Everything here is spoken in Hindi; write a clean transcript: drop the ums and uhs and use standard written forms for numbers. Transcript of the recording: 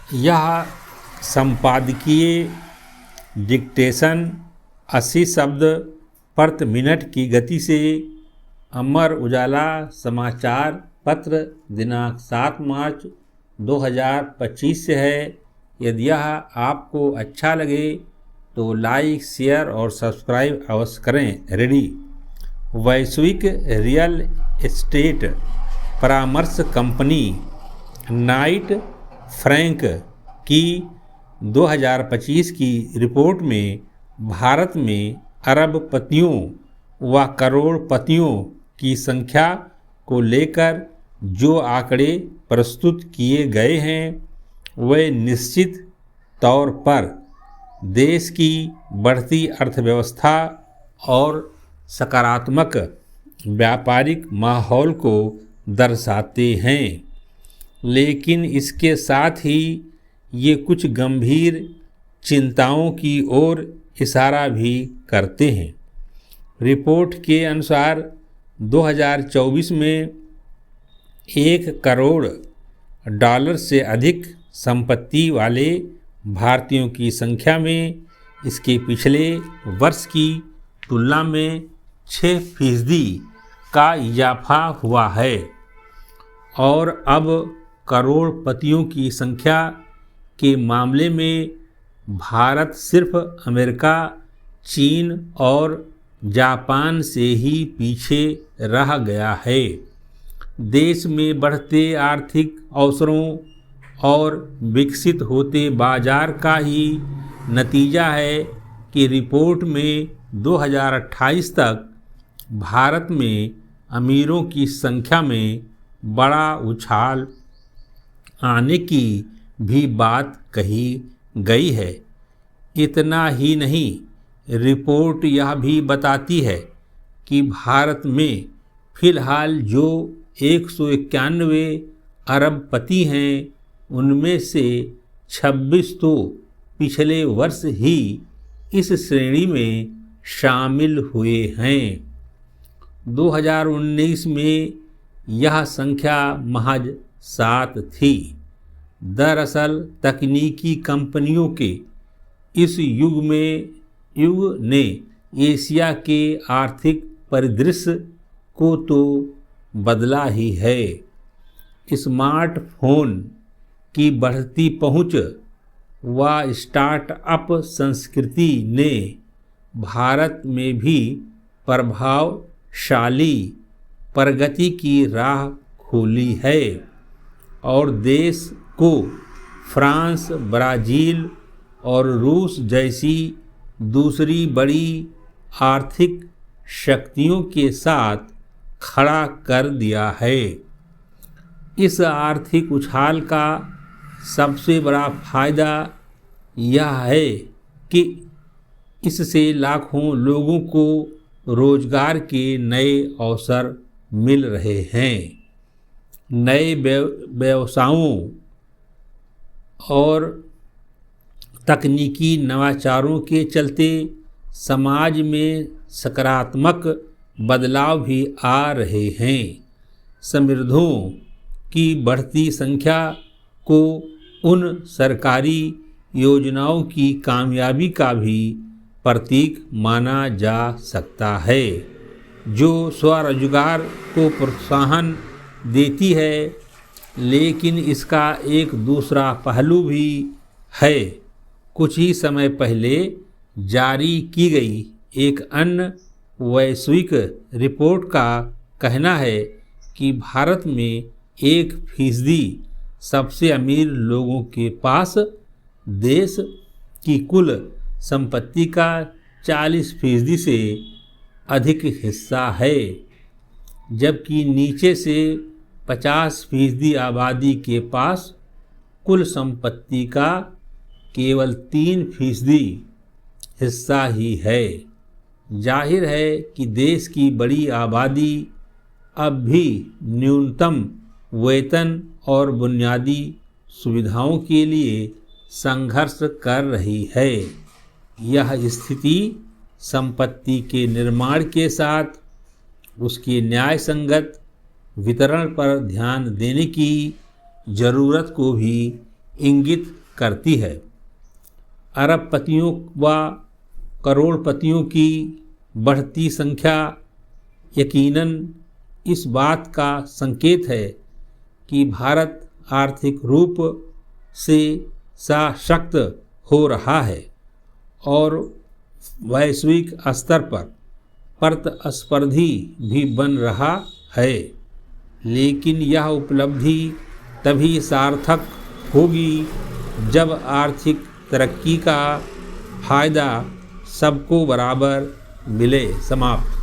यह संपादकीय डिक्टेशन 80 शब्द प्रति मिनट की गति से अमर उजाला समाचार पत्र दिनांक 7 मार्च 2025 से है। यदि यह आपको अच्छा लगे तो लाइक, शेयर और सब्सक्राइब अवश्य करें। रेडी। वैश्विक रियल एस्टेट परामर्श कंपनी नाइट फ्रैंक की 2025 की रिपोर्ट में भारत में अरबपतियों व करोड़पतियों की संख्या को लेकर जो आंकड़े प्रस्तुत किए गए हैं वे निश्चित तौर पर देश की बढ़ती अर्थव्यवस्था और सकारात्मक व्यापारिक माहौल को दर्शाते हैं, लेकिन इसके साथ ही ये कुछ गंभीर चिंताओं की ओर इशारा भी करते हैं। रिपोर्ट के अनुसार 2024 में $1 करोड़ से अधिक संपत्ति वाले भारतीयों की संख्या में इसके पिछले वर्ष की तुलना में 6% का इजाफा हुआ है और अब करोड़पतियों की संख्या के मामले में भारत सिर्फ अमेरिका, चीन और जापान से ही पीछे रह गया है। देश में बढ़ते आर्थिक अवसरों और विकसित होते बाजार का ही नतीजा है कि रिपोर्ट में 2028 तक भारत में अमीरों की संख्या में बड़ा उछाल आने की भी बात कही गई है। इतना ही नहीं, रिपोर्ट यह भी बताती है कि भारत में फिलहाल जो 191 अरबपति हैं उनमें से 26 तो पिछले वर्ष ही इस श्रेणी में शामिल हुए हैं। 2019 में यह संख्या महज 7 थी। दरअसल तकनीकी कंपनियों के इस युग ने एशिया के आर्थिक परिदृश्य को तो बदला ही है। स्मार्टफोन की बढ़ती पहुंच व स्टार्टअप संस्कृति ने भारत में भी प्रभावशाली प्रगति की राह खोली है और देश को फ्रांस, ब्राज़ील और रूस जैसी दूसरी बड़ी आर्थिक शक्तियों के साथ खड़ा कर दिया है। इस आर्थिक उछाल का सबसे बड़ा फायदा यह है कि इससे लाखों लोगों को रोजगार के नए अवसर मिल रहे हैं। नए व्यवसायों और तकनीकी नवाचारों के चलते समाज में सकारात्मक बदलाव भी आ रहे हैं। समृद्धों की बढ़ती संख्या को उन सरकारी योजनाओं की कामयाबी का भी प्रतीक माना जा सकता है जो स्वरोजगार को प्रोत्साहन देती है, लेकिन इसका एक दूसरा पहलू भी है। कुछ ही समय पहले जारी की गई एक अन्य वैश्विक रिपोर्ट का कहना है कि भारत में 1% सबसे अमीर लोगों के पास देश की कुल संपत्ति का 40% से अधिक हिस्सा है, जबकि नीचे से 50% आबादी के पास कुल संपत्ति का केवल 3% हिस्सा ही है। जाहिर है कि देश की बड़ी आबादी अब भी न्यूनतम वेतन और बुनियादी सुविधाओं के लिए संघर्ष कर रही है। यह स्थिति संपत्ति के निर्माण के साथ उसके न्याय संगत वितरण पर ध्यान देने की ज़रूरत को भी इंगित करती है। अरबपतियों व करोड़पतियों की बढ़ती संख्या यकीनन इस बात का संकेत है कि भारत आर्थिक रूप से सशक्त हो रहा है और वैश्विक स्तर पर प्रतिस्पर्धी भी बन रहा है। लेकिन यह उपलब्धि तभी सार्थक होगी जब आर्थिक तरक्की का फायदा सबको बराबर मिले। समाप्त।